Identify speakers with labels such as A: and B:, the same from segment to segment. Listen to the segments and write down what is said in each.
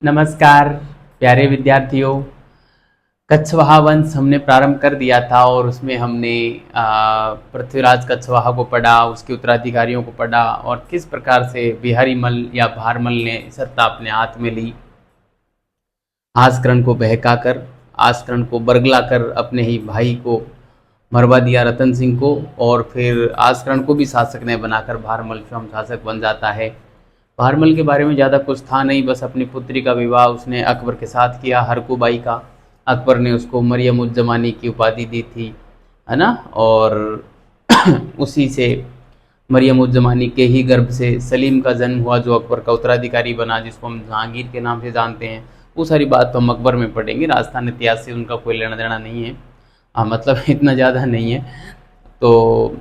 A: नमस्कार प्यारे विद्यार्थियों। कछवाहा वंश हमने प्रारंभ कर दिया था और उसमें हमने पृथ्वीराज कछवाहा को पढ़ा, उसके उत्तराधिकारियों को पढ़ा और किस प्रकार से बिहारी मल या भारमल ने सत्ता अपने हाथ में ली। आस्करण को बहकाकर, आस्करण को बरगलाकर अपने ही भाई को मरवा दिया रतन सिंह को, और फिर आस्करण को भी शासक ने बनाकर भारमल स्वयं शासक बन जाता है। भारमल के बारे में ज़्यादा कुछ था नहीं, बस अपनी पुत्री का विवाह उसने अकबर के साथ किया, हरकुबाई का। अकबर ने उसको मरियम उज जमानी की उपाधि दी थी, है ना। और उसी से मरियम उज जमानी के ही गर्भ से सलीम का जन्म हुआ, जो अकबर का उत्तराधिकारी बना, जिसको हम जहांगीर के नाम से जानते हैं। वो सारी बात तो हम अकबर में पढ़ेंगे, राजस्थान इतिहास से उनका कोई लेना देना नहीं है। मतलब इतना ज़्यादा नहीं है। तो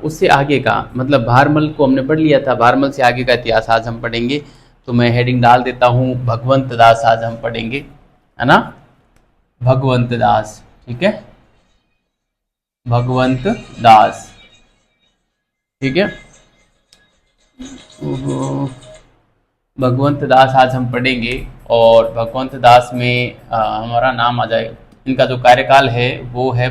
A: उससे आगे का मतलब भारमल को हमने पढ़ लिया था, भारमल से आगे का इतिहास आज हम पढ़ेंगे। तो मैं हेडिंग डाल देता हूँ, भगवंत दास आज हम पढ़ेंगे, है ना। भगवंत दास, ठीक है, भगवंत दास, ठीक है। भगवंत दास आज हम पढ़ेंगे और भगवंत दास में हमारा नाम आ जाएगा। इनका जो कार्यकाल है वो है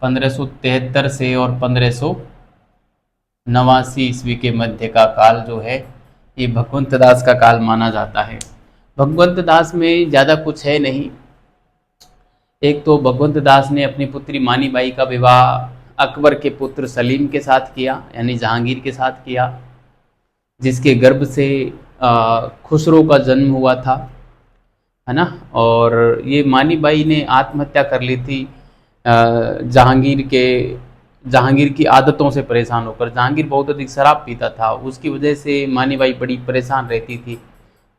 A: 1573 से और 1589 ईस्वी के मध्य का काल जो है, ये भगवंत दास का काल माना जाता है। भगवंत दास में ज़्यादा कुछ है नहीं। एक तो भगवंत दास ने अपनी पुत्री मानी बाई का विवाह अकबर के पुत्र सलीम के साथ किया, यानी जहांगीर के साथ किया, जिसके गर्भ से खुसरो का जन्म हुआ था, है ना। और ये मानी बाई ने आत्महत्या कर ली थी जहांगीर की आदतों से परेशान होकर। जहांगीर बहुत अधिक शराब पीता था, उसकी वजह से मानी बाई बड़ी परेशान रहती थी,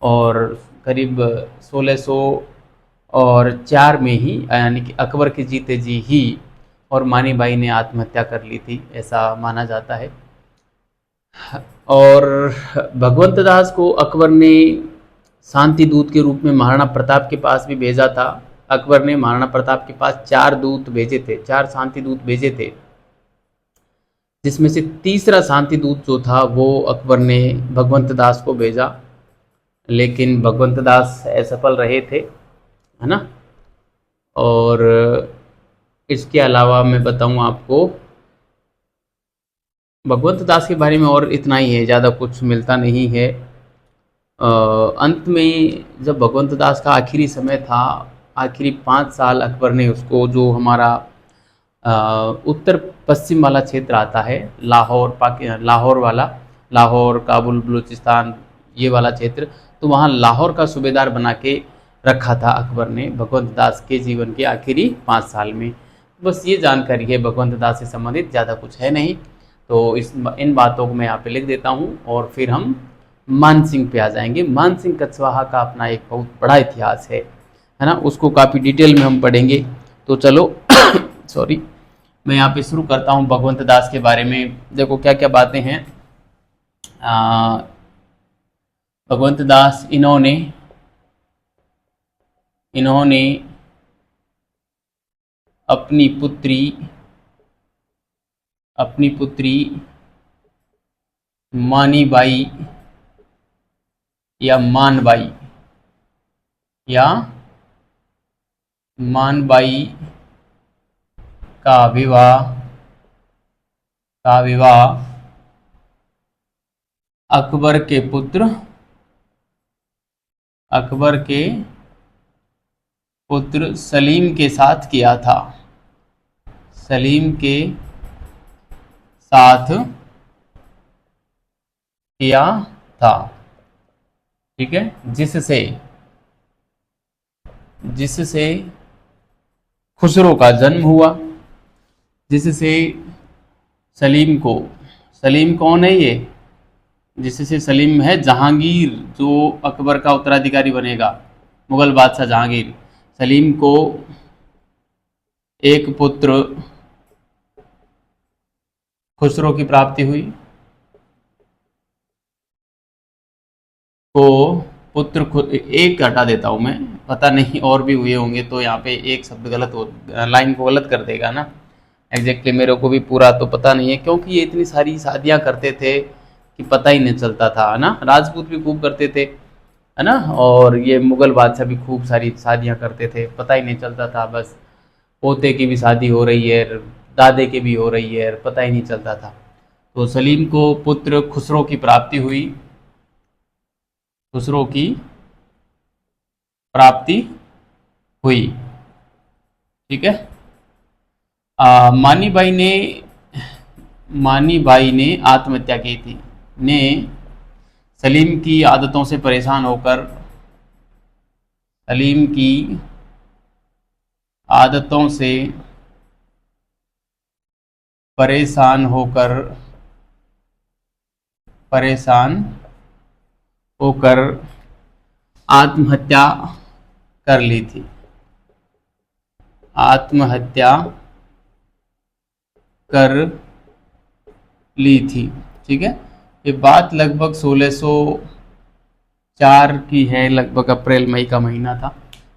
A: और करीब 1604 में ही, यानी कि अकबर के जीते जी ही, और मानी बाई ने आत्महत्या कर ली थी, ऐसा माना जाता है। और भगवंत दास को अकबर ने शांति दूत के रूप में महाराणा प्रताप के पास भी भेजा था। अकबर ने महाराणा प्रताप के पास 4 दूत भेजे थे, 4 शांति दूत भेजे थे, जिसमें से तीसरा शांति दूत जो था वो अकबर ने भगवंत दास को भेजा, लेकिन भगवंत दास असफल रहे थे, है ना। और इसके अलावा मैं बताऊं आपको भगवंत दास के बारे में और इतना ही है, ज़्यादा कुछ मिलता नहीं है। अंत में जब भगवंत दास का आखिरी समय था, आखिरी 5 साल अकबर ने उसको, जो हमारा उत्तर पश्चिम वाला क्षेत्र आता है, लाहौर वाला, लाहौर, काबुल, बलूचिस्तान, ये वाला क्षेत्र, तो वहाँ लाहौर का सूबेदार बना के रखा था अकबर ने भगवंत दास के जीवन के आखिरी 5 साल में। बस ये जानकारी है भगवंत दास से संबंधित, ज़्यादा कुछ है नहीं। तो इन बातों को मैं यहाँ पे लिख देता हूँ और फिर हम मानसिंह पे आ जाएंगे। मानसिंह कछवाहा का अपना एक बहुत बड़ा इतिहास है ना, उसको काफ़ी डिटेल में हम पढ़ेंगे। तो चलो सॉरी, मैं यहाँ पे शुरू करता हूँ भगवंत दास के बारे में। देखो क्या क्या बातें हैं। भगवंत दास इन्होंने अपनी पुत्री मानीबाई या मानबाई का विवाह अकबर के पुत्र सलीम के साथ किया था। सलीम के साथ किया था, ठीक है, जिससे खुसरो का जन्म हुआ, जिससे सलीम कौन है ये, जिससे सलीम है जहांगीर, जो अकबर का उत्तराधिकारी बनेगा, मुगल बादशाह जहांगीर। सलीम को एक पुत्र खुसरो की प्राप्ति हुई, तो एक हटा देता हूं मैं, पता नहीं और भी हुए होंगे, तो यहाँ पे एक शब्द गलत हो, लाइन को गलत कर देगा ना। एग्जैक्टली मेरे को भी पूरा तो पता नहीं है, क्योंकि ये इतनी सारी शादियां करते थे कि पता ही नहीं चलता था, है ना। राजपूत भी खूब करते थे, है ना, और ये मुगल बादशाह भी खूब सारी शादियां करते थे, पता ही नहीं चलता था, बस पोते की भी शादी हो रही है, दादे की भी हो रही है, पता ही नहीं चलता था। तो सलीम को पुत्र खुसरो की प्राप्ति हुई, खुसरो की प्राप्ति हुई, ठीक है। मानी बाई ने आत्महत्या की थी, ने सलीम की आदतों से परेशान होकर, सलीम की आदतों से परेशान होकर, परेशान होकर आत्महत्या कर ली थी, आत्महत्या कर ली थी, ठीक है। ये बात लगभग 1604 की है, लगभग अप्रैल मई का महीना था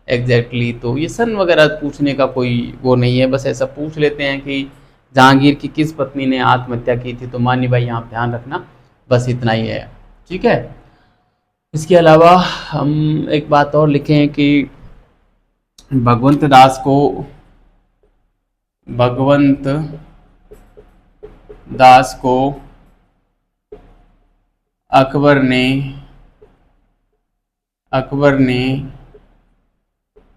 A: एग्जैक्टली। तो ये सन वगैरह पूछने का कोई वो नहीं है, बस ऐसा पूछ लेते हैं कि जहांगीर की किस पत्नी ने आत्महत्या की थी, तो मानी भाई यहाँ ध्यान रखना, बस इतना ही है, ठीक है। इसके अलावा हम एक बात और लिखें कि भगवंत दास को अकबर ने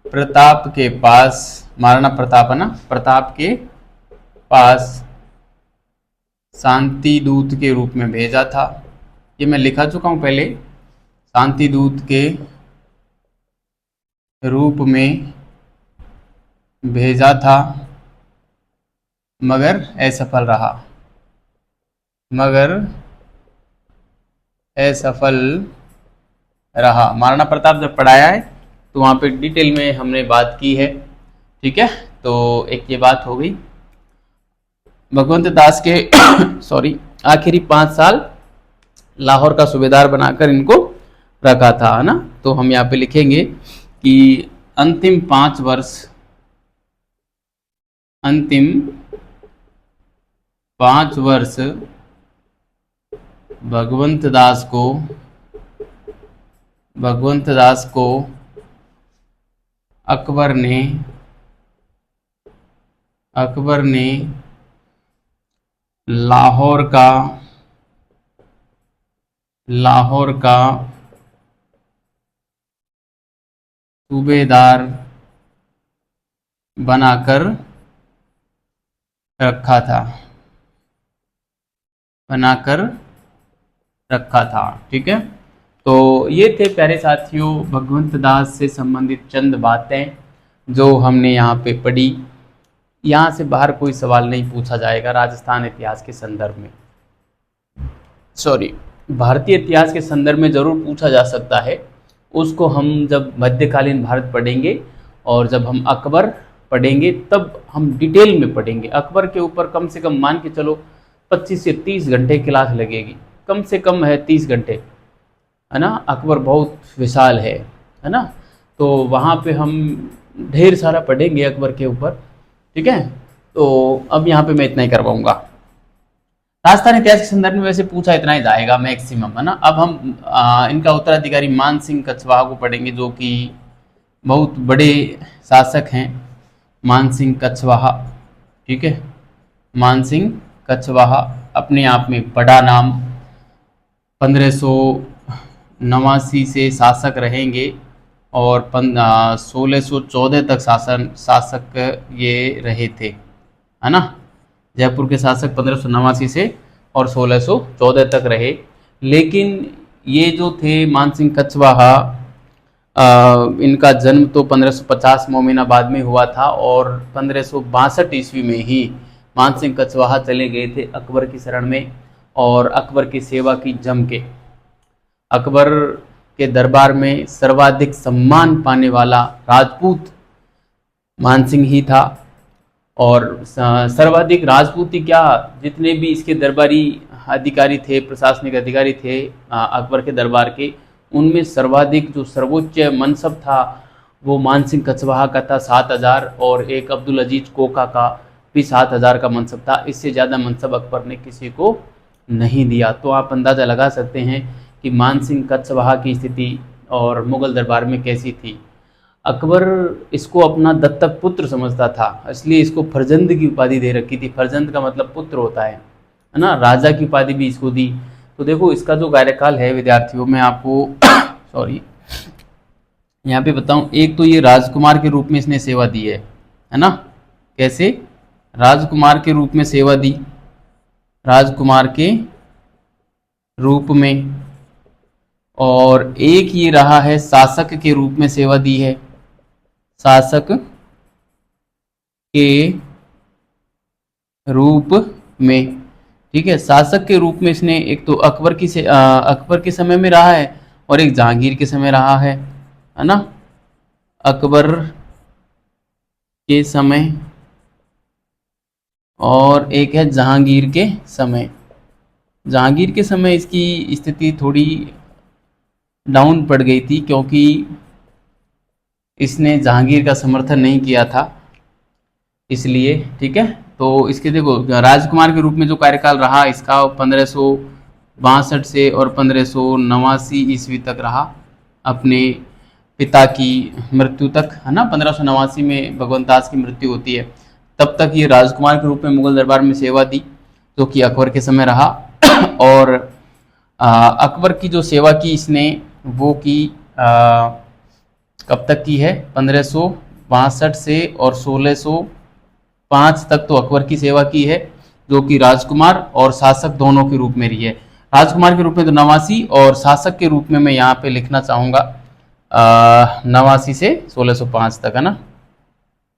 A: प्रताप के पास, महाराणा प्रताप है ना, प्रताप के पास शांति दूत के रूप में भेजा था। ये मैं लिखा चुका हूं पहले, शांति दूत के रूप में भेजा था, मगर असफल रहा, महाराणा प्रताप जब पढ़ाया है तो वहाँ पे डिटेल में हमने बात की है, ठीक है। तो एक ये बात हो गई। भगवंत दास के सॉरी आखिरी 5 साल लाहौर का सूबेदार बनाकर इनको रखा था, है ना। तो हम यहाँ पे लिखेंगे कि अंतिम 5 वर्ष भगवंत दास को अकबर ने लाहौर का सूबेदार बनाकर रखा था, ठीक है। तो ये थे प्यारे साथियों भगवंत दास से संबंधित चंद बातें जो हमने यहाँ पे पढ़ी। यहाँ से बाहर कोई सवाल नहीं पूछा जाएगा राजस्थान इतिहास के संदर्भ में, सॉरी भारतीय इतिहास के संदर्भ में जरूर पूछा जा सकता है। उसको हम जब मध्यकालीन भारत पढ़ेंगे और जब हम अकबर पढ़ेंगे तब हम डिटेल में पढ़ेंगे। अकबर के ऊपर कम से कम मान के चलो 25 से 30 घंटे क्लास लगेगी, कम से कम है 30 घंटे, है ना। अकबर बहुत विशाल है ना। तो वहाँ पे हम ढेर सारा पढ़ेंगे अकबर के ऊपर, ठीक है। तो अब यहाँ पे मैं इतना ही करवाऊंगा। राजस्थान इतिहास के संदर्भ में वैसे पूछा इतना ही जाएगा मैक्सिमम, है ना। अब हम इनका उत्तराधिकारी मान सिंह कछवाहा को पढ़ेंगे, जो कि बहुत बड़े शासक हैं, मान सिंह कछवाहा, ठीक है। मान सिंह कछवाहा अपने आप में बड़ा नाम, 1589 से शासक रहेंगे और 1614 तक शासक ये रहे थे, है ना। जयपुर के शासक 1589 से और 1614 तक रहे। लेकिन ये जो थे मान सिंह कछवाहा, इनका जन्म तो 1550 मोमिनाबाद में हुआ था और 1562 ईस्वी में ही मान सिंह कछवाहा चले गए थे अकबर की शरण में और अकबर की सेवा की जम के। अकबर के दरबार में सर्वाधिक सम्मान पाने वाला राजपूत मान सिंह ही था और सर्वाधिक राजपूती क्या, जितने भी इसके दरबारी अधिकारी थे, प्रशासनिक अधिकारी थे अकबर के दरबार के, उनमें सर्वाधिक जो सर्वोच्च मनसब था वो मान सिंह कछवाहा का था 7000 और एक अब्दुल अजीज कोका का भी 7000 का मनसब था। इससे ज़्यादा मनसब अकबर ने किसी को नहीं दिया। तो आप अंदाज़ा लगा सकते हैं कि मानसिंह कच्छवाहा की स्थिति और मुग़ल दरबार में कैसी थी। अकबर इसको अपना दत्तक पुत्र समझता था, इसलिए इसको फरजंद की उपाधि दे रखी थी। फरजंद का मतलब पुत्र होता है ना। राजा की उपाधि भी इसको दी। तो देखो इसका जो कार्यकाल है विद्यार्थियों, मैं आपको सॉरी यहाँ पे बताऊं, एक तो ये राजकुमार के रूप में इसने सेवा दी है ना। कैसे? राजकुमार के रूप में सेवा दी, राजकुमार के रूप में। और एक ये रहा है शासक के रूप में सेवा दी है, शासक के रूप में। ठीक है, शासक के रूप में इसने एक तो अकबर के समय में रहा है और एक जहांगीर के समय रहा है ना। अकबर के समय और एक है जहांगीर के समय। जहांगीर के समय इसकी स्थिति थोड़ी डाउन पड़ गई थी, क्योंकि इसने जहांगीर का समर्थन नहीं किया था, इसलिए। ठीक है, तो इसके देखो राजकुमार के रूप में जो कार्यकाल रहा इसका 1562 से और 1589 ईस्वी तक रहा, अपने पिता की मृत्यु तक, है ना। 1589 में भगवंत दास की मृत्यु होती है, तब तक ये राजकुमार के रूप में मुगल दरबार में सेवा दी, जो कि अकबर के समय रहा। और अकबर की जो सेवा की इसने वो की कब तक की है? 1562 से और 1605 तक तो अकबर की सेवा की है, जो कि राजकुमार और शासक दोनों के रूप में रही है। राजकुमार के रूप में तो 89 और शासक के रूप में मैं यहाँ पे लिखना चाहूँगा 89 से 1605 तक, है ना।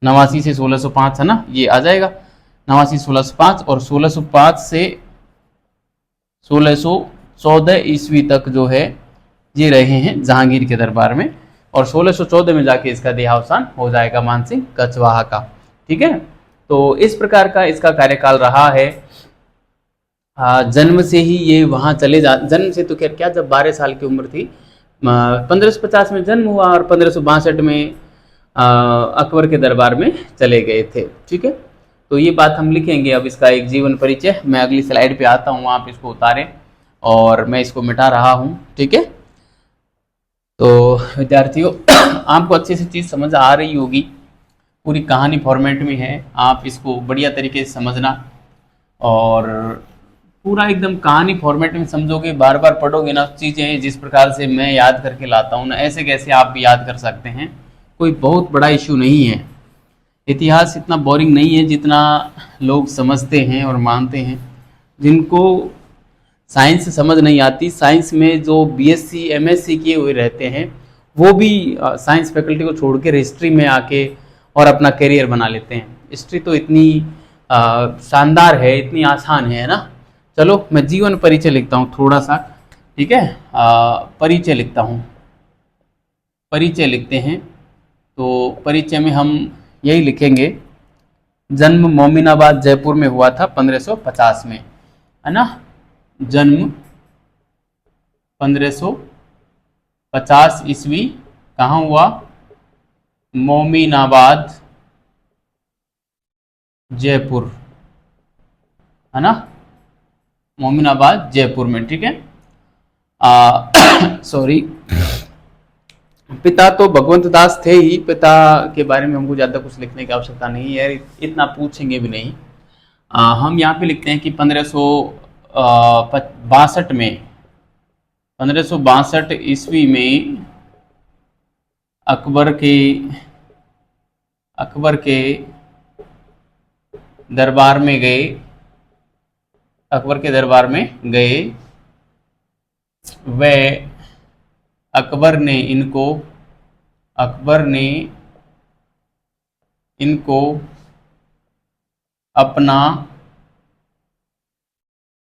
A: 89 से 1605 है ना, ये आ जाएगा 89 1605। और 1605 से 1614 ईस्वी तक जो है ये रहे हैं जहांगीर के दरबार में, और 1614 में जाके इसका देहावसान हो जाएगा मानसिंह कच्छवाहा का। ठीक है, तो इस प्रकार का इसका कार्यकाल रहा है। जन्म से ही ये वहाँ जन्म से तो खैर क्या, जब 12 साल की उम्र थी 1550 में जन्म हुआ और 1562 में अकबर के दरबार में चले गए थे। ठीक है, तो ये बात हम लिखेंगे। अब इसका एक जीवन परिचय मैं अगली स्लाइड पे आता हूँ, आप इसको उतारें और मैं इसको मिटा रहा हूँ। ठीक है, तो विद्यार्थियों आपको अच्छे से चीज़ समझ आ रही होगी, पूरी कहानी फॉर्मेट में है, आप इसको बढ़िया तरीके से समझना और पूरा एकदम कहानी फॉर्मेट में समझोगे, बार बार पढ़ोगे ना चीज़ें, जिस प्रकार से मैं याद करके लाता हूँ ना, ऐसे कैसे आप भी याद कर सकते हैं। कोई बहुत बड़ा इशू नहीं है, इतिहास इतना बोरिंग नहीं है जितना लोग समझते हैं और मानते हैं। जिनको साइंस समझ नहीं आती, साइंस में जो बीएससी एमएससी किए हुए रहते हैं वो भी साइंस फैकल्टी को छोड़ के हिस्ट्री में आके और अपना करियर बना लेते हैं। हिस्ट्री तो इतनी शानदार है, इतनी आसान है ना। चलो मैं जीवन परिचय लिखता हूँ थोड़ा सा। ठीक है, परिचय लिखता हूँ, परिचय लिखते हैं। तो परिचय में हम यही लिखेंगे, जन्म मोमिनाबाद जयपुर में हुआ था 1550 में, है ना। जन्म 1550 ईस्वी कहाँ हुआ? मोमिनाबाद जयपुर, है ना, मोमिनाबाद जयपुर में। ठीक है, सॉरी, पिता तो भगवंत दास थे ही, पिता के बारे में हमको ज़्यादा कुछ लिखने की आवश्यकता नहीं है, इतना पूछेंगे भी नहीं। हम यहाँ पे लिखते हैं कि 1562 में, 1562 ईस्वी में अकबर के दरबार में गए, अकबर के दरबार में गए। वह अकबर ने इनको अपना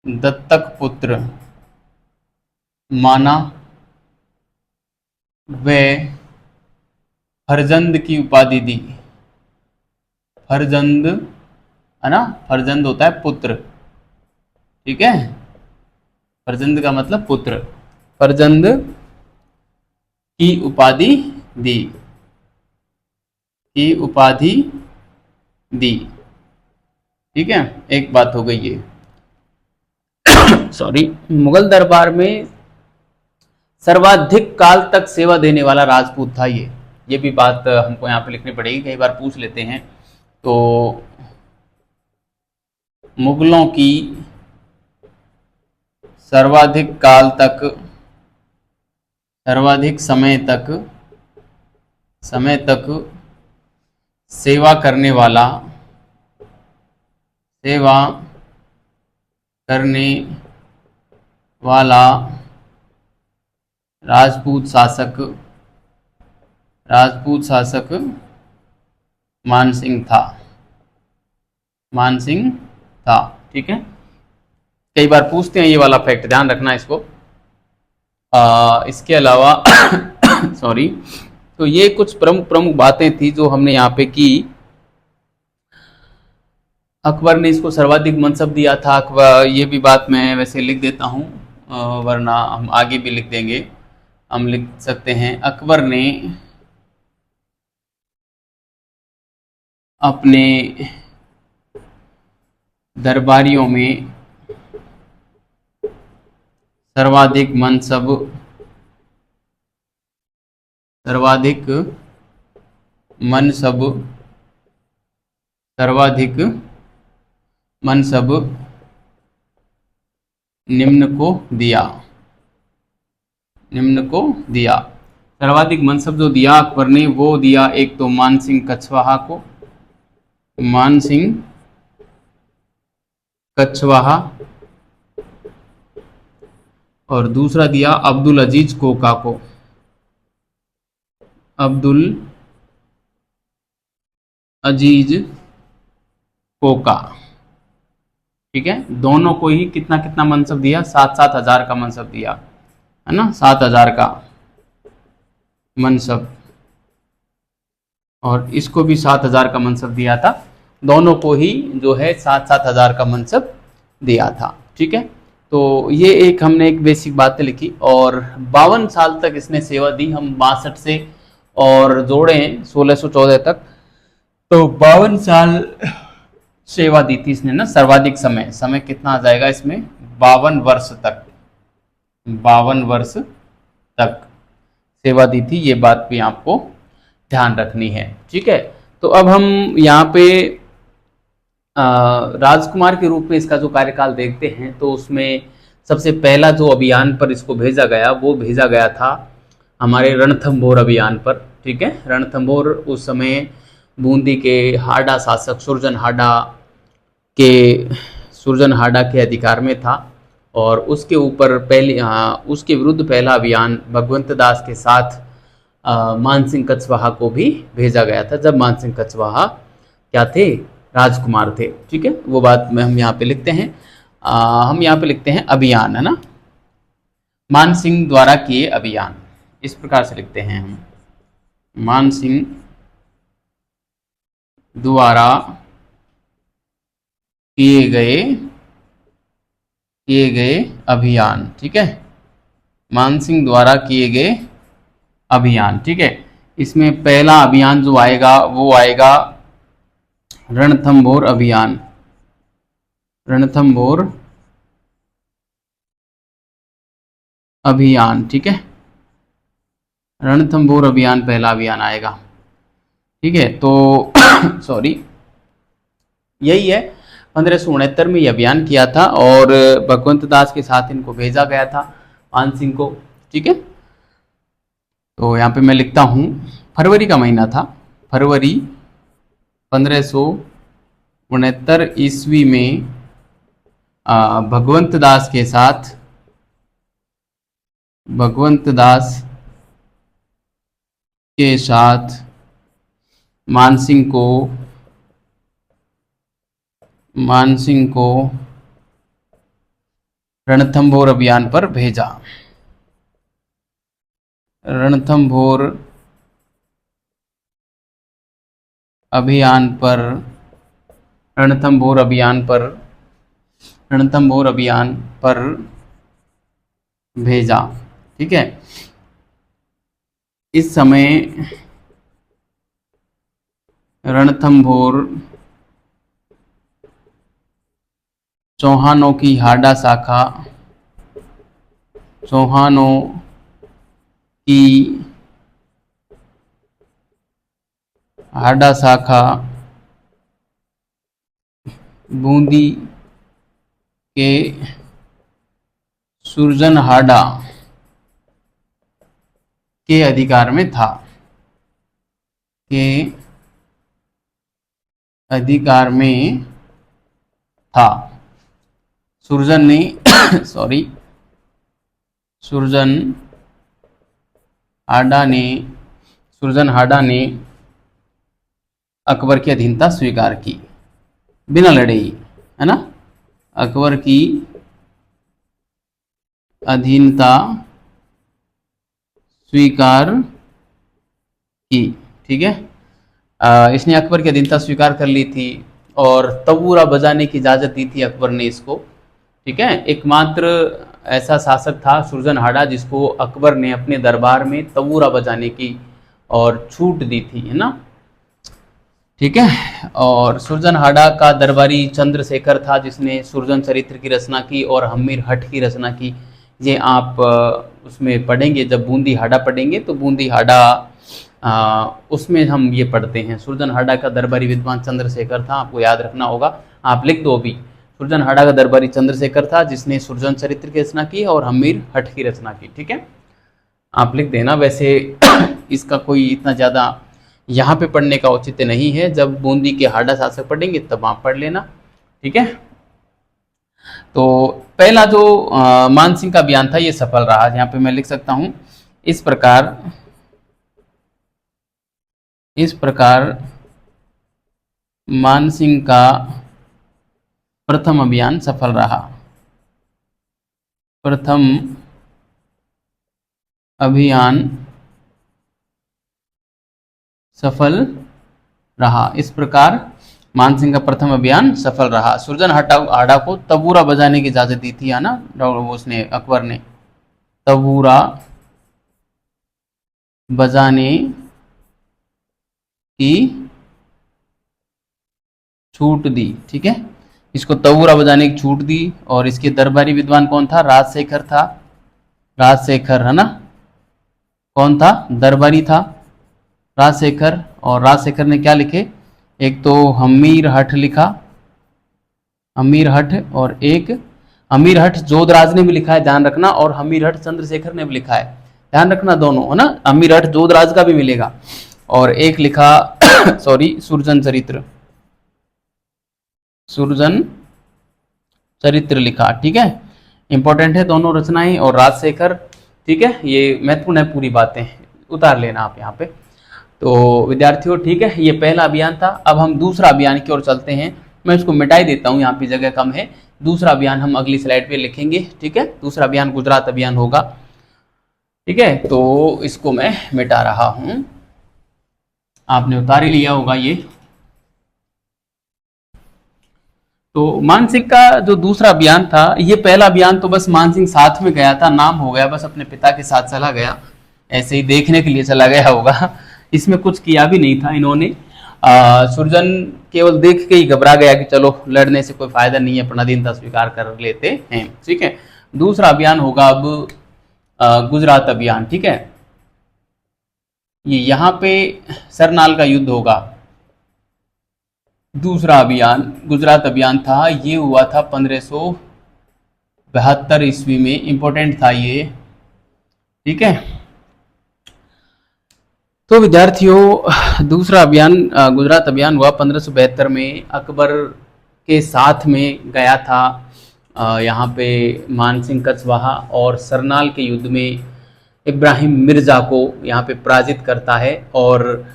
A: दत्तक पुत्र माना। वह फरजंद की उपाधि दी। फरजंद, है ना, फरजंद होता है पुत्र। ठीक है, फरजंद का मतलब पुत्र। फरजंद की उपाधि दी, की उपाधि दी। ठीक है, एक बात हो गई ये। सॉरी, मुगल दरबार में सर्वाधिक काल तक सेवा देने वाला राजपूत था ये भी बात हमको यहाँ पे लिखनी पड़ेगी, कई बार पूछ लेते हैं। तो मुगलों की सर्वाधिक काल तक, सर्वाधिक समय तक सेवा करने वाला, सेवा करने वाला राजपूत शासक मानसिंह था। ठीक है, कई बार पूछते हैं, ये वाला फैक्ट ध्यान रखना इसको। इसके अलावा सॉरी, तो ये कुछ प्रमुख बातें थी जो हमने यहाँ पे की। अकबर ने इसको सर्वाधिक मनसब दिया था। अकबर, ये भी बात मैं वैसे लिख देता हूँ, वरना हम आगे भी लिख देंगे। हम लिख सकते हैं, अकबर ने अपने दरबारियों में सर्वाधिक मनसब निम्न को दिया। सर्वाधिक मनसब जो दिया अकबर ने, वो दिया एक तो मानसिंह कछवाहा, और दूसरा दिया अब्दुल अजीज कोका को। अब्दुल अजीज कोका, ठीक है। दोनों को ही कितना कितना मनसब दिया, 7-7 हजार का मनसब दिया, है ना, 7 हजार का मनसब, और इसको भी 7 हजार का मनसब दिया था। दोनों को ही जो है 7-7 हजार का मनसब दिया था, ठीक है। तो ये एक हमने एक बेसिक बातें लिखी, और 52 साल तक इसने सेवा दी। हम 62 से और जोड़े 1614 तक, तो 52 साल सेवा दी थी इसने ना। सर्वाधिक समय कितना आ जाएगा इसमें, 52 वर्ष तक सेवा दी थी। ये बात भी आपको ध्यान रखनी है, ठीक है। तो अब हम यहाँ पे राजकुमार के रूप में इसका जो कार्यकाल देखते हैं, तो उसमें सबसे पहला जो अभियान पर इसको भेजा गया, वो भेजा गया था हमारे रणथंभौर अभियान पर, ठीक है। रणथंभौर उस समय बूंदी के हाडा शासक सुरजन हाडा के अधिकार में था, और उसके ऊपर उसके विरुद्ध पहला अभियान भगवंत दास के साथ मानसिंह कछवाहा को भी भेजा गया था, जब मानसिंह कछवाहा क्या थे, राजकुमार थे, ठीक है। वो बात में हम यहाँ पे लिखते हैं, हम यहाँ पे लिखते हैं अभियान, है ना, मानसिंह द्वारा किए अभियान, इस प्रकार से लिखते हैं हम, मानसिंह द्वारा किए गए अभियान, ठीक है, मानसिंह द्वारा किए गए अभियान, ठीक है। इसमें पहला अभियान जो आएगा वो आएगा रणथंभौर अभियान, ठीक है। रणथंभौर अभियान पहला अभियान आएगा, ठीक है। तो सॉरी, यही है, 1569 में ये अभियान किया था, और भगवंत दास के साथ इनको भेजा गया था, मानसिंह को, ठीक है। तो यहाँ पे मैं लिखता हूँ, फरवरी का महीना था, फरवरी 1569 ईस्वी में भगवंत दास के साथ मानसिंह को रणथंभौर अभियान पर भेजा। रणथंभौर अभियान पर भेजा, ठीक है। इस समय रणथंभौर चौहानों की हाडा शाखा चौहानों की हाडा शाखा बूंदी के सुरजनहाडा के अधिकार में था, के अधिकार में था। सुरजन ने सॉरी सुरजन हाडा ने अकबर की अधीनता स्वीकार की, बिना लड़े ही, है ना। अकबर की अधीनता स्वीकार की, ठीक है। इसने अकबर की अधीनता स्वीकार कर ली थी और तबूरा बजाने की इजाज़त दी थी अकबर ने इसको, ठीक है। एकमात्र ऐसा शासक था सुरजनहाडा जिसको अकबर ने अपने दरबार में तबूरा बजाने की और छूट दी थी, है ना, ठीक है। और सुरजनहाडा का दरबारी चंद्रशेखर था जिसने सुरजन चरित्र की रचना की और हम्मीर हट की रचना की। ये आप उसमें पढ़ेंगे, जब बूंदी हाडा पढ़ेंगे तो बूंदी हाडा उसमें हम ये पढ़ते हैं। सुरजनहाडा का दरबारी विद्वान चंद्रशेखर था, आपको याद रखना होगा, आप लिख दो अभी। सुरजनहाडा का दरबारी चंद्रशेखर था जिसने सुरजन चरित्र की रचना की और हम्मीर हट की रचना की, ठीक है, आप लिख देना। वैसे इसका कोई इतना ज़्यादा यहाँ पे पढ़ने का औचित्य नहीं है, जब बूंदी के हाडा शासक पढ़ेंगे तब आप पढ़ लेना, ठीक है। तो पहला जो मानसिंह का अभियान था ये सफल रहा। यहाँ पे मैं लिख सकता हूँ, इस प्रकार मानसिंह का प्रथम अभियान सफल रहा। प्रथम अभियान सफल रहा। इस प्रकार मानसिंह का प्रथम अभियान सफल रहा। सुरजन हाडा को तबूरा बजाने की इजाजत दी थी, है ना, उसने अकबर ने तबूरा बजाने की छूट दी, ठीक है। इसको तबूरा बजाने की छूट दी और इसके दरबारी विद्वान कौन था? राजशेखर था। राजशेखर, है ना, कौन था? दरबारी था राजशेखर। और राजशेखर ने क्या लिखे? एक तो हम्मीर हठ लिखा, हम्मीर हठ, और एक हम्मीर हठ जोधराज ने भी लिखा है, ध्यान रखना, और हम्मीर हठ चंद्रशेखर ने भी लिखा है, ध्यान रखना दोनों, है ना। हम्मीर हठ जोधराज का भी मिलेगा। और एक लिखा सॉरी सुरजन चरित्र, सुरजन चरित्र लिखा, ठीक है। इंपॉर्टेंट है दोनों रचनाएं। और राजशेखर, ठीक है, ये महत्वपूर्ण है, पूरी बातें उतार लेना आप यहाँ पे। तो विद्यार्थियों, ठीक है, ये पहला अभियान था। अब हम दूसरा अभियान की ओर चलते हैं। मैं इसको मिटाई देता हूँ, यहाँ पे जगह कम है। दूसरा अभियान हम अगली स्लाइड पे लिखेंगे, ठीक है। दूसरा अभियान गुजरात अभियान होगा, ठीक है। तो इसको मैं मिटा रहा हूँ, आपने उतार ही लिया होगा ये। तो मानसिंह का जो दूसरा अभियान था, ये पहला अभियान तो बस मानसिंह साथ में गया था, नाम हो गया, बस अपने पिता के साथ चला गया, ऐसे ही देखने के लिए चला गया होगा, इसमें कुछ किया भी नहीं था इन्होंने। सुरजन केवल देख के ही घबरा गया कि चलो लड़ने से कोई फायदा नहीं है, अपना अधीनता स्वीकार कर लेते हैं, ठीक है। दूसरा अभियान होगा अब गुजरात अभियान, ठीक है। ये यहाँ पे सरनाल का युद्ध होगा। दूसरा अभियान गुजरात अभियान था, ये हुआ था 1572 ईस्वी में, इंपॉर्टेंट था ये, ठीक है। तो विद्यार्थियों, दूसरा अभियान गुजरात अभियान हुआ 1572 में, अकबर के साथ में गया था। यहाँ पे मानसिंह कछवाहा और सरनाल के युद्ध में इब्राहिम मिर्जा को यहाँ पे पराजित करता है और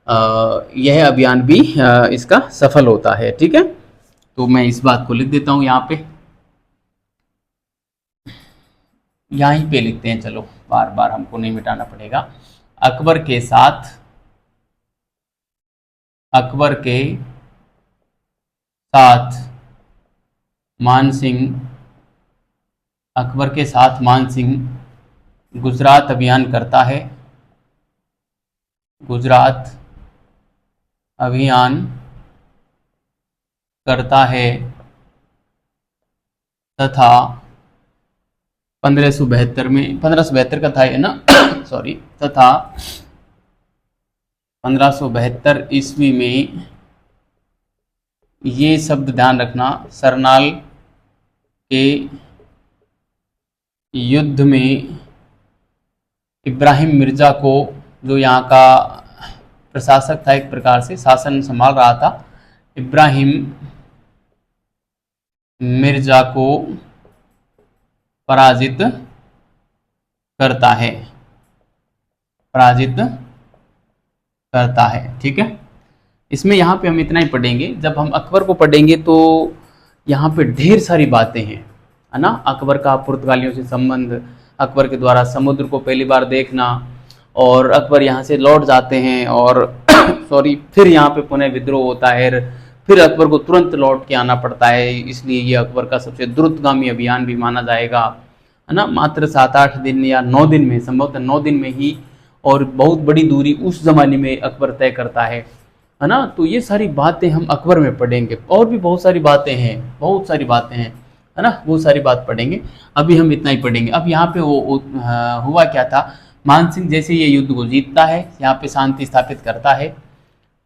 A: यह अभियान भी इसका सफल होता है, ठीक है। तो मैं इस बात को लिख देता हूँ यहाँ पे, यहीं पे लिखते हैं, चलो बार बार हमको नहीं मिटाना पड़ेगा। अकबर के साथ मानसिंह, अकबर के साथ मानसिंह गुजरात अभियान करता है, गुजरात अभियान करता है तथा 1572 में, 1572 का था ये ना सॉरी, तथा 1572 ईस्वी में, ये शब्द ध्यान रखना, सरनाल के युद्ध में इब्राहिम मिर्जा को, जो यहाँ का प्रशासक था, एक प्रकार से शासन संभाल रहा था, इब्राहिम मिर्जा को पराजित करता है, पराजित करता है। ठीक है, इसमें यहाँ पे हम इतना ही पढ़ेंगे। जब हम अकबर को पढ़ेंगे तो यहाँ पे ढेर सारी बातें हैं, है ना। अकबर का पुर्तगालियों से संबंध, अकबर के द्वारा समुद्र को पहली बार देखना, और अकबर यहाँ से लौट जाते हैं और सॉरी, फिर यहाँ पे पुनः विद्रोह होता है, फिर अकबर को तुरंत लौट के आना पड़ता है, इसलिए ये अकबर का सबसे द्रुतगामी अभियान भी माना जाएगा, है ना। मात्र 7-8 दिन या 9 दिन में, संभवतः 9 दिन में ही, और बहुत बड़ी दूरी उस जमाने में अकबर तय करता है ना। तो ये सारी बातें हम अकबर में पढ़ेंगे, और भी बहुत सारी बातें हैं, बहुत सारी बातें हैं, है ना, वो सारी बात पढ़ेंगे। अभी हम इतना ही पढ़ेंगे। अब यहाँ पे वो हुआ क्या था, मान सिंह जैसे ये युद्ध को जीतता है, यहाँ पे शांति स्थापित करता है,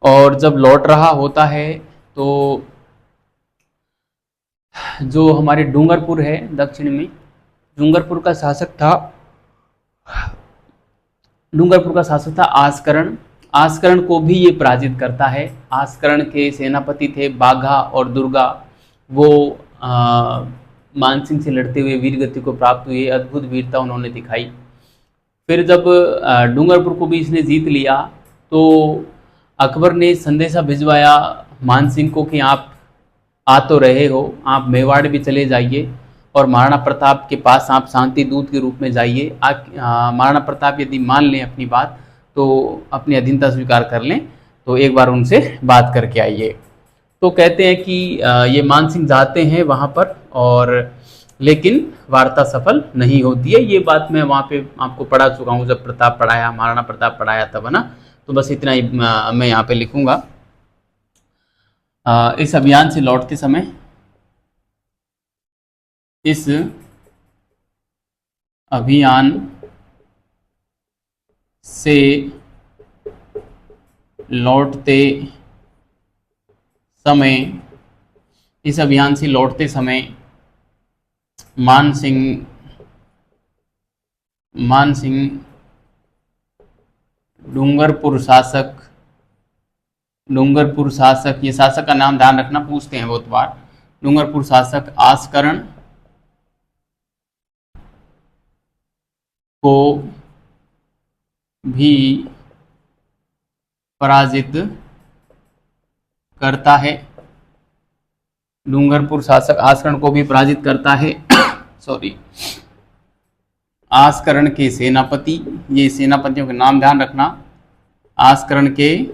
A: और जब लौट रहा होता है तो जो हमारे डूंगरपुर है दक्षिण में, डूंगरपुर का शासक था, डूंगरपुर का शासक था आस्करण। आस्करण को भी ये पराजित करता है। आस्करण के सेनापति थे बाघा और दुर्गा, वो मानसिंह से लड़ते हुए वीरगति को प्राप्त हुए, अद्भुत वीरता उन्होंने दिखाई। फिर जब डूंगरपुर को भी इसने जीत लिया तो अकबर ने संदेशा भिजवाया मानसिंह को कि आप आ तो रहे हो, आप मेवाड़ भी चले जाइए और महाराणा प्रताप के पास आप शांति दूत के रूप में जाइए। महाराणा प्रताप यदि मान लें अपनी बात तो अपनी अधीनता स्वीकार कर लें, तो एक बार उनसे बात करके आइए। तो कहते हैं कि ये मानसिंह जाते हैं वहाँ पर, और लेकिन वार्ता सफल नहीं होती है। ये बात मैं वहाँ पे आपको पढ़ा चुका हूँ, जब प्रताप पढ़ाया, महाराणा प्रताप पढ़ाया तब, है ना। तो बस इतना ही मैं यहाँ पे लिखूँगा। इस अभियान से लौटते समय, इस अभियान से लौटते समय, इस अभियान से लौटते समय मानसिंह डूंगरपुर शासक, ये शासक का नाम ध्यान रखना, पूछते हैं बहुत बार। डूंगरपुर शासक आस्करण को भी पराजित करता है, डूंगरपुर शासक आस्करण को भी पराजित करता है सॉरी। आस्करण के सेनापति, ये सेनापतियों के नाम ध्यान रखना, आस्करण के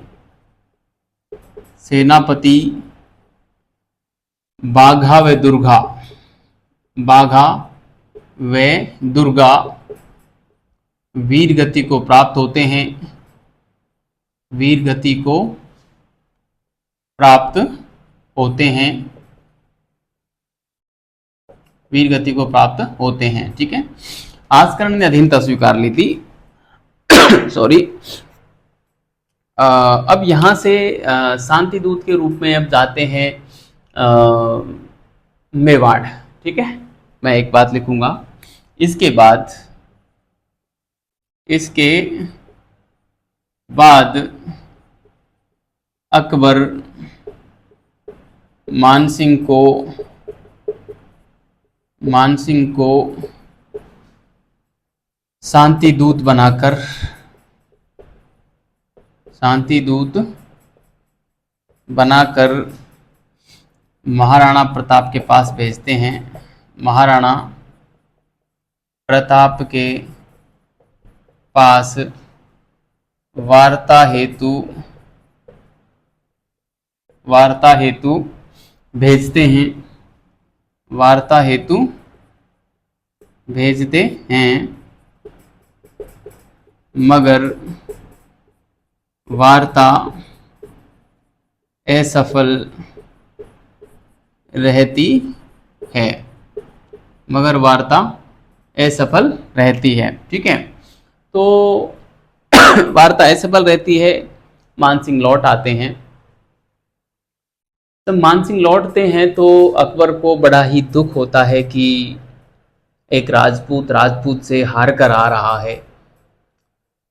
A: सेनापति बाघा व दुर्गा, बाघा व दुर्गा वीरगति को प्राप्त होते हैं, वीरगति को प्राप्त होते हैं, वीरगति को प्राप्त होते हैं। ठीक है, आस्करण ने अधीनता स्वीकार ली थी सॉरी। अब यहाँ से शांति दूत के रूप में अब जाते हैं मेवाड़। ठीक है, मैं एक बात लिखूंगा। इसके बाद अकबर मानसिंह को शांति दूत बनाकर महाराणा प्रताप के पास भेजते हैं। महाराणा प्रताप के पास वार्ता हेतु भेजते हैं, वार्ता हेतु भेजते हैं, मगर वार्ता असफल रहती है, मगर वार्ता असफल रहती है। ठीक है, तो वार्ता असफल रहती है। मानसिंह लौट आते हैं। तब मानसिंह लौटते हैं तो अकबर को बड़ा ही दुख होता है कि एक राजपूत राजपूत से हार कर आ रहा है,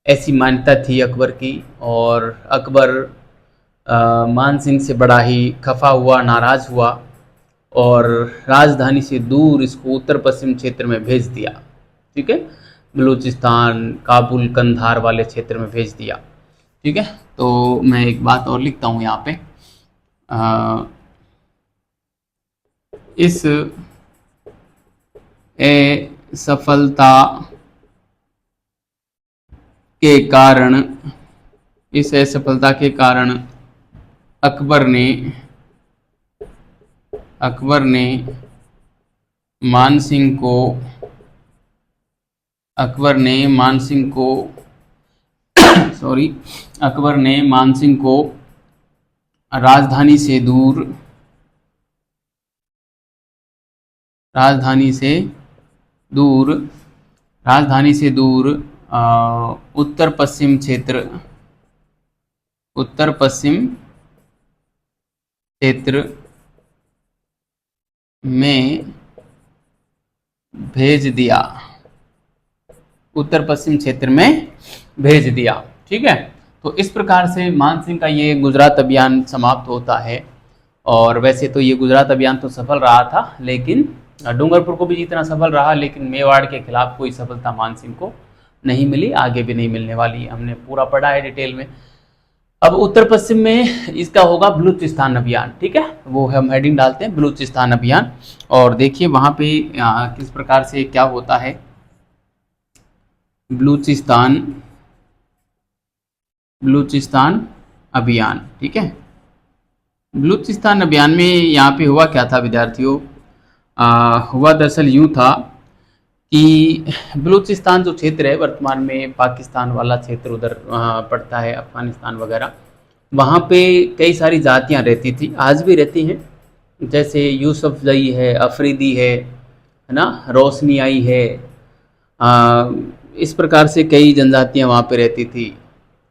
A: ऐसी मान्यता थी अकबर की। और अकबर मान सिंह से बड़ा ही खफा हुआ, नाराज हुआ और राजधानी से दूर इसको उत्तर पश्चिम क्षेत्र में भेज दिया। ठीक है, बलूचिस्तान, काबुल, कंधार वाले क्षेत्र में भेज दिया। ठीक है, तो मैं एक बात और लिखता हूँ यहाँ पे, इस असफलता के कारण, इस असफलता के कारण अकबर ने मानसिंह को अकबर ने मानसिंह को राजधानी से दूर उत्तर पश्चिम क्षेत्र में भेज दिया। उत्तर पश्चिम क्षेत्र में भेज दिया। ठीक है, तो इस प्रकार से मानसिंह का ये गुजरात अभियान समाप्त होता है। और वैसे तो ये गुजरात अभियान तो सफल रहा था, लेकिन डूंगरपुर को भी जितना सफल रहा, लेकिन मेवाड़ के खिलाफ कोई सफलता मानसिंह को नहीं मिली, आगे भी नहीं मिलने वाली। हमने पूरा पढ़ा है डिटेल में। अब उत्तर पश्चिम में इसका होगा बलूचिस्तान अभियान। ठीक है, वो हम हेडिंग डालते हैं बलूचिस्तान अभियान, और देखिए वहां पे किस प्रकार से क्या होता है। बलूचिस्तान अभियान। ठीक है, बलूचिस्तान अभियान में यहाँ पे हुआ क्या था विद्यार्थियों, हुआ दरअसल यूँ था कि बलूचिस्तान जो क्षेत्र है, वर्तमान में पाकिस्तान वाला क्षेत्र उधर पड़ता है, अफगानिस्तान वगैरह, वहाँ पे कई सारी जातियाँ रहती थी, आज भी रहती हैं। जैसे यूसुफजई है, अफरीदी है ना, रोशनियाई है, इस प्रकार से कई जनजातियाँ वहाँ पे रहती थी।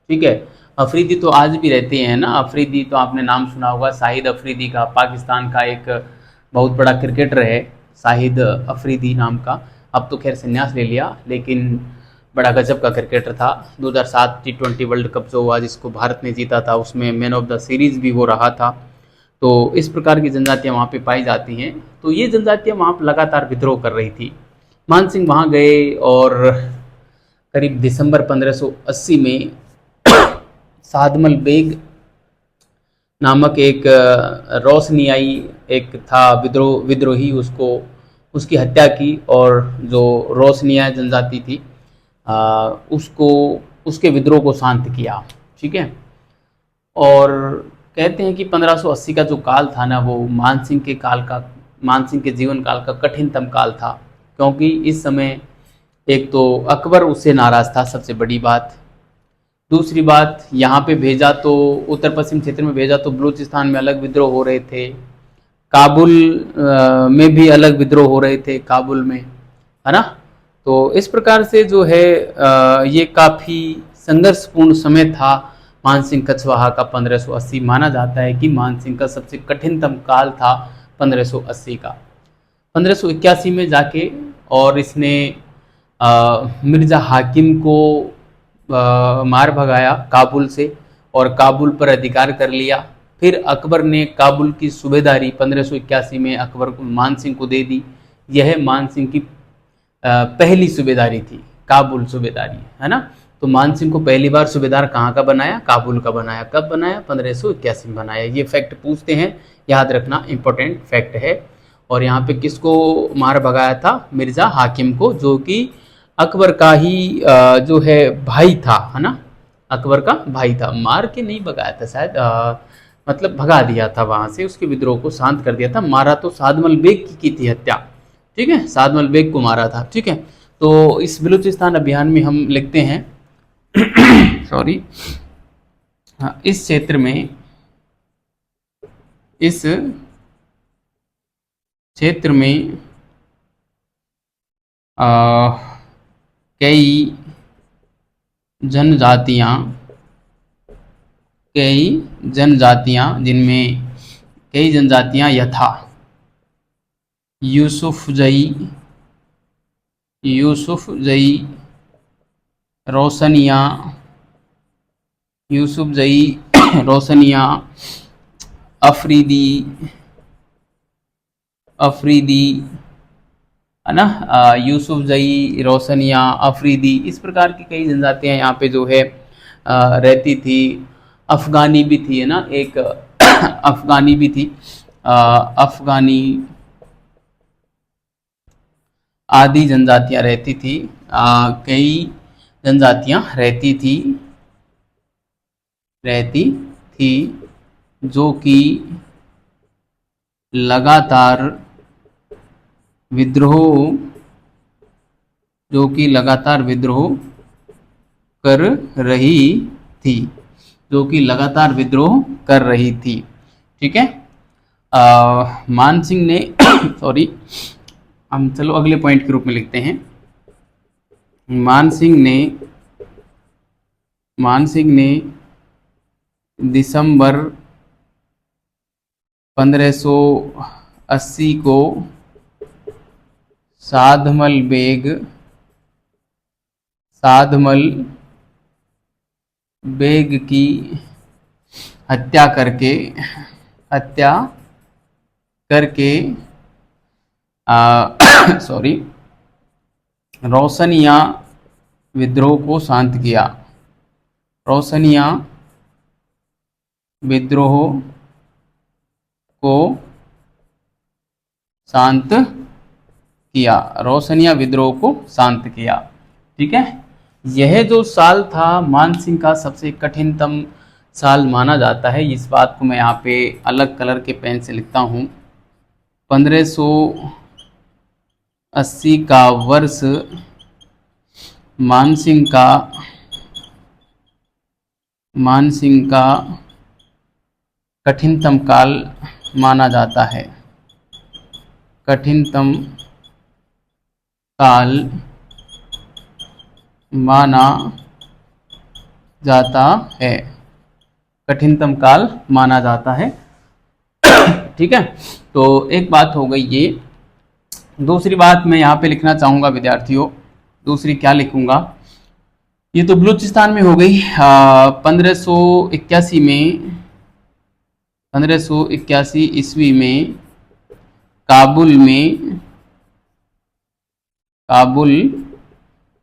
A: ठीक है, अफरीदी तो आज भी रहते हैं ना। अफरीदी तो आपने नाम सुना होगा, शाहिद अफरीदी का, पाकिस्तान का एक बहुत बड़ा क्रिकेटर है शाहिद अफरीदी नाम का। अब तो खैर संन्यास ले लिया, लेकिन बड़ा गजब का क्रिकेटर था। 2007 T20 वर्ल्ड कप जो हुआ, जिसको भारत ने जीता था, उसमें मैन ऑफ द सीरीज भी वो रहा था। तो इस प्रकार की जनजातियाँ वहाँ पे पाई जाती हैं। तो ये जनजातियाँ वहाँ पर लगातार विद्रोह कर रही थी। मानसिंह वहाँ गए और करीब दिसंबर 1580 में सादमल बेग नामक एक रोशनियाई एक था विद्रोही, उसकी हत्या की, और जो रोशनिया जनजाति थी उसको, उसके विद्रोह को शांत किया। ठीक है, और कहते हैं कि 1580 का जो काल था ना, वो मानसिंह के जीवन काल का कठिनतम काल था, क्योंकि इस समय एक तो अकबर उससे नाराज था, सबसे बड़ी बात। दूसरी बात, यहाँ पे भेजा तो उत्तर पश्चिम क्षेत्र में भेजा तो बलूचिस्तान में अलग विद्रोह हो रहे थे, काबुल में भी अलग विद्रोह हो रहे थे, काबुल में, है ना। तो इस प्रकार से जो है ये काफ़ी संघर्षपूर्ण समय था मानसिंह कछवाहा का। 1580 माना जाता है कि मानसिंह का सबसे कठिनतम काल था 1580 का। 1581 में जाके और इसने मिर्ज़ा हाकिम को मार भगाया काबुल से, और काबुल पर अधिकार कर लिया। फिर अकबर ने काबुल की सूबेदारी 1581 में अकबर को, मानसिंह को दे दी। यह मानसिंह की पहली सूबेदारी थी, काबुल सूबेदारी, है ना। तो मानसिंह को पहली बार सूबेदार कहाँ का बनाया, काबुल का बनाया। कब बनाया, 1581 में बनाया। ये फैक्ट पूछते हैं, याद रखना, इंपॉर्टेंट फैक्ट है। और यहाँ पे किसको मार भगाया था, मिर्ज़ा हाकिम को, जो कि अकबर का ही जो है भाई था, है ना, अकबर का भाई था। मार के नहीं भगाया था शायद, मतलब भगा दिया था वहाँ से, उसके विद्रोह को शांत कर दिया था। मारा तो सादमल बेग की थी हत्या। ठीक है, सादमल बेग को मारा था। ठीक है, तो इस बलूचिस्तान अभियान में हम लिखते हैं सॉरी, इस क्षेत्र में कई जनजातियाँ जिनमें कई जनजातियाँ यथा यूसुफजई रोशनिया अफरीदी है ना, यूसुफजई, रोशनिया, अफरीदी, इस प्रकार की कई जनजातियां यहाँ पे जो है रहती थी। अफगानी भी थी, है ना, एक अफगानी भी थी, अफगानी आदि जनजातियां रहती थी। कई जनजातियां रहती थी जो कि लगातार विद्रोह कर रही थी। ठीक है। मान सिंह ने सॉरी, हम चलो अगले पॉइंट के रूप में लिखते हैं। मान सिंह ने दिसंबर 1580 को साधमल बेग की हत्या करके रोशनिया विद्रोह को शांत किया। ठीक है। यह जो साल था मान सिंह का सबसे कठिनतम साल माना जाता है। इस बात को मैं यहाँ पे अलग कलर के पेन से लिखता हूँ। 1580 का वर्ष मान सिंह का कठिनतम काल माना जाता है। कठिनतम काल माना जाता है। ठीक है। तो एक बात हो गई ये। दूसरी बात मैं यहाँ पे लिखना चाहूँगा विद्यार्थियों, दूसरी क्या लिखूँगा, ये तो बलूचिस्तान में हो गई। 1581 ईस्वी में काबुल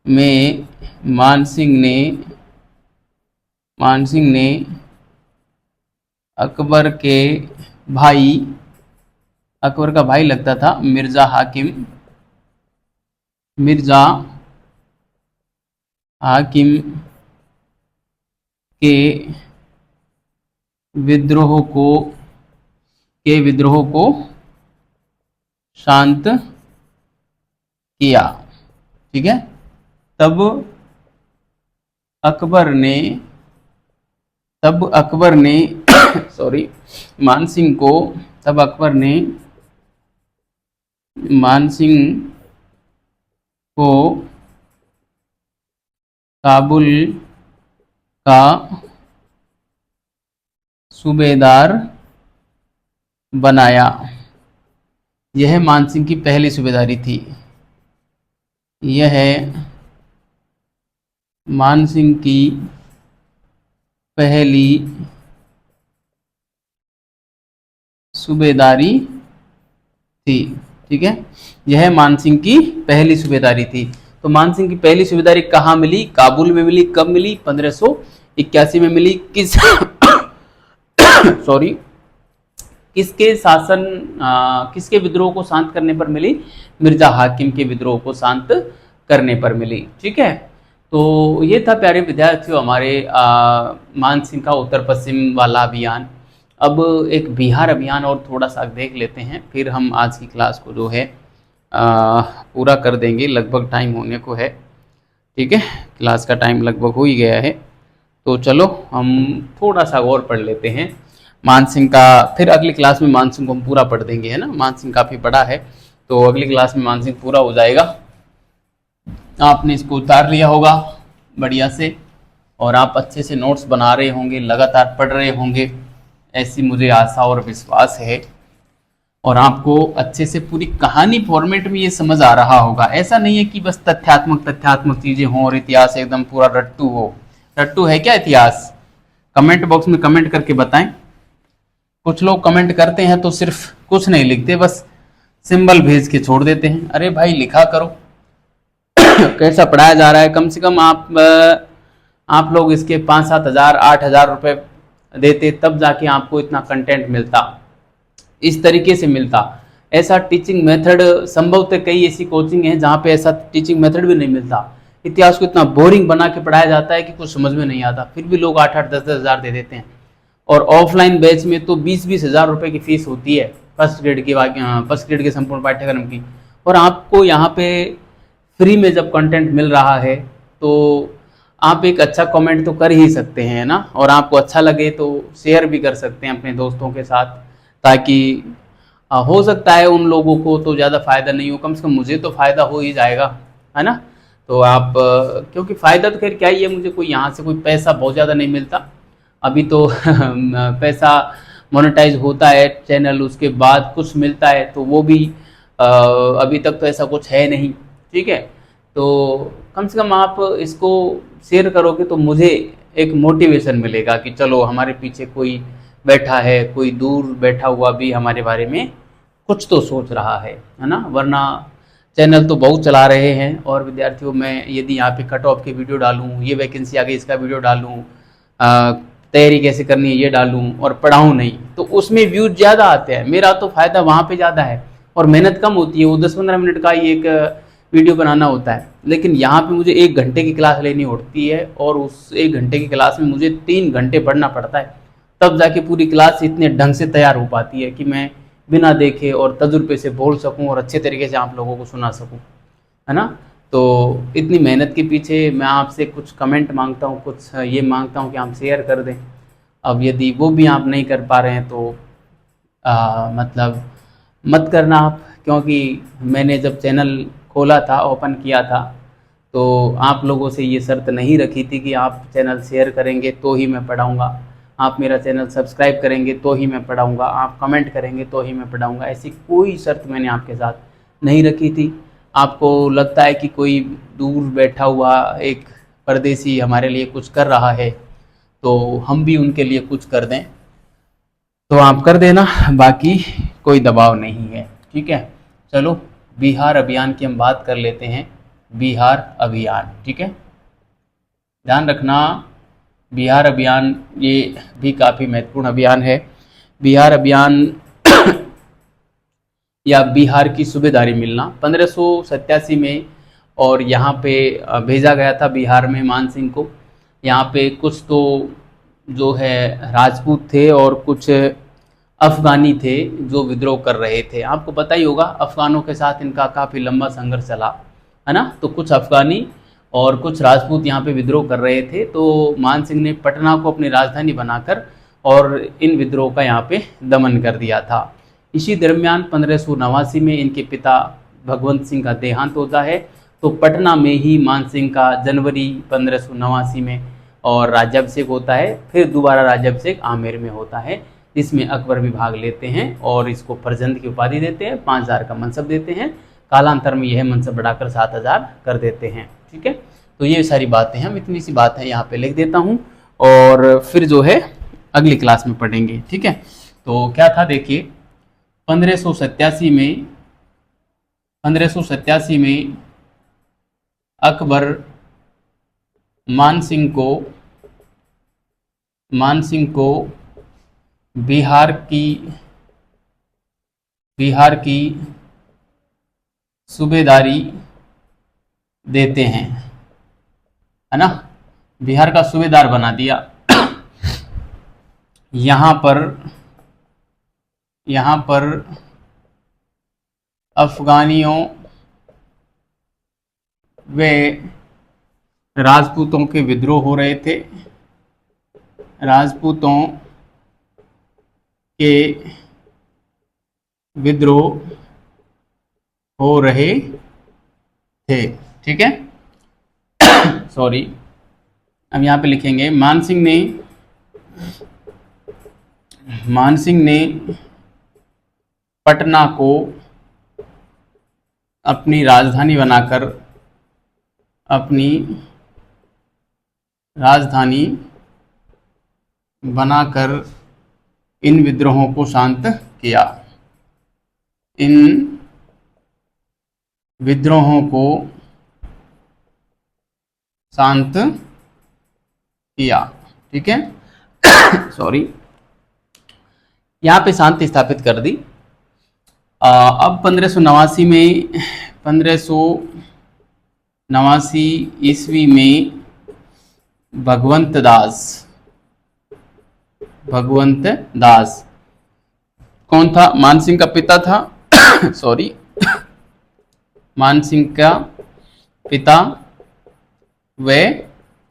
A: में मान सिंह ने अकबर का भाई लगता था मिर्जा हाकिम के विद्रोह को शांत किया। ठीक है। तब अकबर ने मान सिंह को काबुल का सूबेदार बनाया। यह मान सिंह की पहली सूबेदारी थी। यह मान सिंह की पहली सूबेदारी थी। ठीक है। यह मान सिंह की पहली सूबेदारी थी। तो मान सिंह की पहली सूबेदारी कहाँ मिली? काबुल में मिली। कब मिली? 1581 में मिली। किसके विद्रोह को शांत करने पर मिली? मिर्जा हाकिम के विद्रोह को शांत करने पर मिली। ठीक है। तो ये था प्यारे विद्यार्थियों हमारे मान सिंह का उत्तर पश्चिम वाला अभियान। अब एक बिहार अभियान और थोड़ा सा देख लेते हैं, फिर हम आज की क्लास को जो है पूरा कर देंगे। लगभग टाइम होने को है। ठीक है। क्लास का टाइम लगभग हो ही गया है। तो चलो हम थोड़ा सा और पढ़ लेते हैं मान सिंह का। फिर अगली क्लास में मान सिंह को हम पूरा पढ़ देंगे, है ना। मान सिंह काफ़ी बड़ा है, तो अगली क्लास में मान सिंह पूरा हो जाएगा। आपने इसको उतार लिया होगा बढ़िया से, और आप अच्छे से नोट्स बना रहे होंगे, लगातार पढ़ रहे होंगे, ऐसी मुझे आशा और विश्वास है। और आपको अच्छे से पूरी कहानी फॉर्मेट में ये समझ आ रहा होगा। ऐसा नहीं है कि बस तथ्यात्मक चीजें हों और इतिहास एकदम पूरा रट्टू हो। रट्टू है क्या इतिहास? कमेंट बॉक्स में कमेंट करके बताएं। कुछ लोग कमेंट करते हैं तो सिर्फ कुछ नहीं लिखते, बस सिंबल भेज के छोड़ देते हैं। अरे भाई लिखा करो कैसा पढ़ाया जा रहा है। कम से कम आप लोग इसके 5-7 हज़ार 8 हज़ार रुपये देते, तब जाके आपको इतना कंटेंट मिलता, इस तरीके से मिलता। ऐसा टीचिंग मेथड संभवतः कई ऐसी कोचिंग है जहाँ पे ऐसा टीचिंग मेथड भी नहीं मिलता। इतिहास को इतना बोरिंग बना के पढ़ाया जाता है कि कुछ समझ में नहीं आता, फिर भी लोग 8-8 10-10 हज़ार दे देते हैं। और ऑफलाइन बैच में तो 20-20 हज़ार रुपये की फीस होती है फर्स्ट ग्रेड के संपूर्ण पाठ्यक्रम की। और आपको यहाँ पे फ्री में जब कंटेंट मिल रहा है तो आप एक अच्छा कमेंट तो कर ही सकते हैं ना, और आपको अच्छा लगे तो शेयर भी कर सकते हैं अपने दोस्तों के साथ, ताकि हो सकता है उन लोगों को तो ज़्यादा फ़ायदा नहीं हो, कम से कम मुझे तो फ़ायदा हो ही जाएगा, है ना। तो आप क्योंकि फ़ायदा तो खैर क्या ही है, मुझे कोई यहाँ से कोई पैसा बहुत ज़्यादा नहीं मिलता अभी तो पैसा मोनेटाइज होता है चैनल, उसके बाद कुछ मिलता है, तो वो भी अभी तक तो ऐसा कुछ है नहीं, ठीक है। तो कम से कम आप इसको शेयर करोगे तो मुझे एक मोटिवेशन मिलेगा कि चलो हमारे पीछे कोई बैठा है, कोई दूर बैठा हुआ भी हमारे बारे में कुछ तो सोच रहा है ना। वरना चैनल तो बहुत चला रहे हैं, और विद्यार्थियों में यदि यहाँ पे कट ऑफ की वीडियो डालूँ, ये वैकेंसी आ गई इसका वीडियो डालूँ, तैयारी कैसे करनी है ये डालूँ, और पढ़ाऊँ नहीं, तो उसमें व्यूज ज़्यादा आते हैं। मेरा तो फ़ायदा वहाँ पे ज़्यादा है और मेहनत कम होती है, वो 10-15 मिनट का ही एक वीडियो बनाना होता है। लेकिन यहाँ पे मुझे 1 घंटे की क्लास लेनी होती है, और उस 1 घंटे की क्लास में मुझे 3 घंटे पढ़ना पड़ता है, तब जाके पूरी क्लास इतने ढंग से तैयार हो पाती है कि मैं बिना देखे और तजुर्बे से बोल सकूं और अच्छे तरीके से आप लोगों को सुना सकूं, है ना। तो इतनी मेहनत के पीछे मैं आपसे कुछ कमेंट मांगता हूं, कुछ ये मांगता हूं कि आप शेयर कर दें। अब यदि वो भी आप नहीं कर पा रहे हैं तो मतलब मत करना आप, क्योंकि मैंने जब चैनल खोला था, ओपन किया था, तो आप लोगों से ये शर्त नहीं रखी थी कि आप चैनल शेयर करेंगे तो ही मैं पढ़ाऊँगा, आप मेरा चैनल सब्सक्राइब करेंगे तो ही मैं पढ़ाऊँगा, आप कमेंट करेंगे तो ही मैं पढ़ाऊँगा। ऐसी कोई शर्त मैंने आपके साथ नहीं रखी थी। आपको लगता है कि कोई दूर बैठा हुआ एक परदेसी हमारे लिए कुछ कर रहा है, तो हम भी उनके लिए कुछ कर दें तो आप कर देना, बाकी कोई दबाव नहीं है, ठीक है। चलो बिहार अभियान की हम बात कर लेते हैं। बिहार अभियान, ठीक है, ध्यान रखना, बिहार अभियान ये भी काफ़ी महत्वपूर्ण अभियान है। बिहार अभियान या बिहार की सूबेदारी मिलना 1587 में, और यहाँ पे भेजा गया था बिहार में मान सिंह को। यहाँ पे कुछ तो जो है राजपूत थे और कुछ अफ़गानी थे जो विद्रोह कर रहे थे। आपको पता ही होगा अफ़गानों के साथ इनका काफ़ी लंबा संघर्ष चला, है ना। तो कुछ अफ़गानी और कुछ राजपूत यहाँ पे विद्रोह कर रहे थे, तो मान सिंह ने पटना को अपनी राजधानी बनाकर और इन विद्रोह का यहाँ पे दमन कर दिया था। इसी दरमियान 1589 में इनके पिता भगवंत सिंह का देहांत होता है, तो पटना में ही मान सिंह का जनवरी 1589 में और राज्याभिषेक होता है। फिर दोबारा राज्याभिषेक आमेर में होता है, जिसमें अकबर भी भाग लेते हैं और इसको फरजंद की उपाधि देते हैं, 5000 का मनसब देते हैं। कालांतर में यह मनसब बढ़ाकर 7000 कर देते हैं, ठीक है। तो ये सारी बातें हम इतनी सी बातें यहाँ पे लिख देता हूँ, और फिर जो है अगली क्लास में पढ़ेंगे, ठीक है। तो क्या था देखिए, 1587 में अकबर मान सिंह को बिहार की सूबेदारी देते हैं, है ना, बिहार का सूबेदार बना दिया। यहाँ पर अफगानियों व राजपूतों के विद्रोह हो रहे थे, राजपूतों के विद्रोह हो रहे थे, ठीक है। सॉरी, अब यहाँ पे लिखेंगे मानसिंह ने पटना को अपनी राजधानी बनाकर इन विद्रोहों को शांत किया। इन विद्रोहों को शांत किया। ठीक है, सॉरी, यहाँ पे शांति स्थापित कर दी। अब 1589 ईस्वी में भगवंत दास कौन था? मानसिंह का पिता था। सॉरी, मानसिंह का पिता व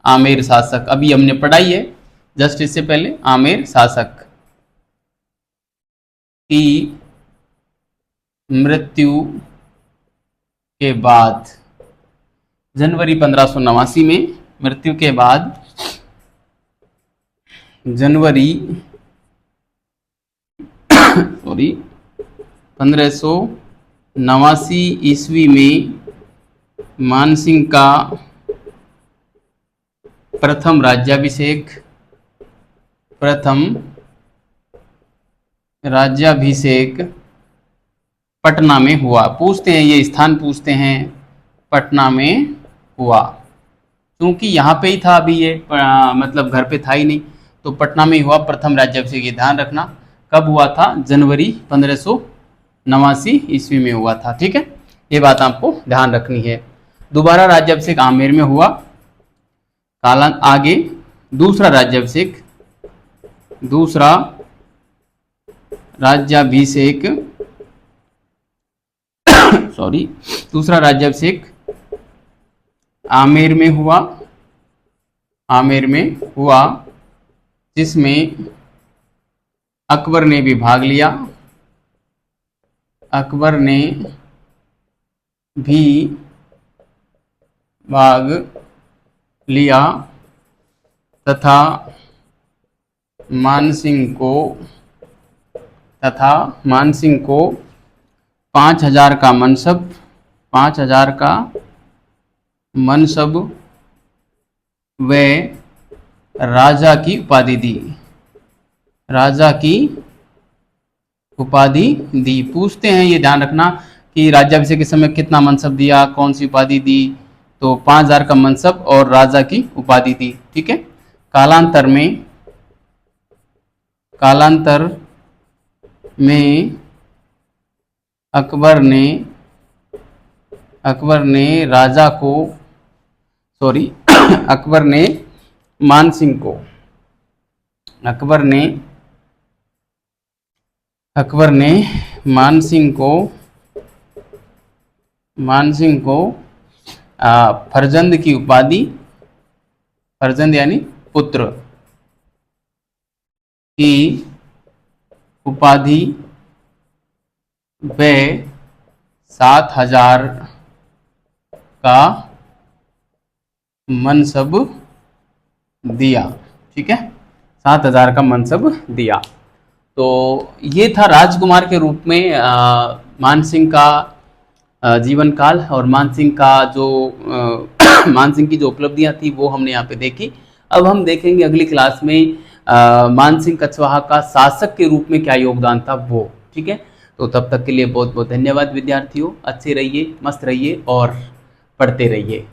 A: आमेर शासक, अभी हमने पढ़ाई है जस्ट इससे पहले, आमेर शासक की मृत्यु के बाद जनवरी 1589 में मृत्यु के बाद जनवरी 1589 ईस्वी में मानसिंह का प्रथम राज्याभिषेक पटना में हुआ। पूछते हैं, ये स्थान पूछते हैं, पटना में हुआ। क्योंकि यहाँ पे ही था, अभी ये मतलब घर पे था ही नहीं, तो पटना में हुआ प्रथम राज्याभिषेक। ये ध्यान रखना, कब हुआ था? जनवरी 1589 ईस्वी में हुआ था। ठीक है, ये बात आपको ध्यान रखनी है। दोबारा राज्याभिषेक आमेर में हुआ। आगे दूसरा राज्याभिषेक आमेर में हुआ, जिसमें अकबर ने भी भाग लिया तथा मानसिंह को 5000 का मनसब व राजा की उपाधि दी। पूछते हैं, ये ध्यान रखना कि राज्याभिषेक के समय कितना मनसब दिया, कौन सी उपाधि दी? तो 5000 का मनसब और राजा की उपाधि दी। ठीक है, कालांतर में अकबर ने मानसिंह को फरजंद की उपाधि, फरजंद यानी पुत्र की उपाधि व 7000 का मनसब दिया। ठीक है, 7000 का मनसब दिया। तो ये था राजकुमार के रूप में मानसिंह का जीवन काल, और मानसिंह की जो उपलब्धियां थी वो हमने यहाँ पे देखी। अब हम देखेंगे अगली क्लास में मानसिंह कछवाहा का शासक के रूप में क्या योगदान था वो। ठीक है, तो तब तक के लिए बहुत बहुत धन्यवाद विद्यार्थियों। अच्छे रहिए, मस्त रहिए और पढ़ते रहिए।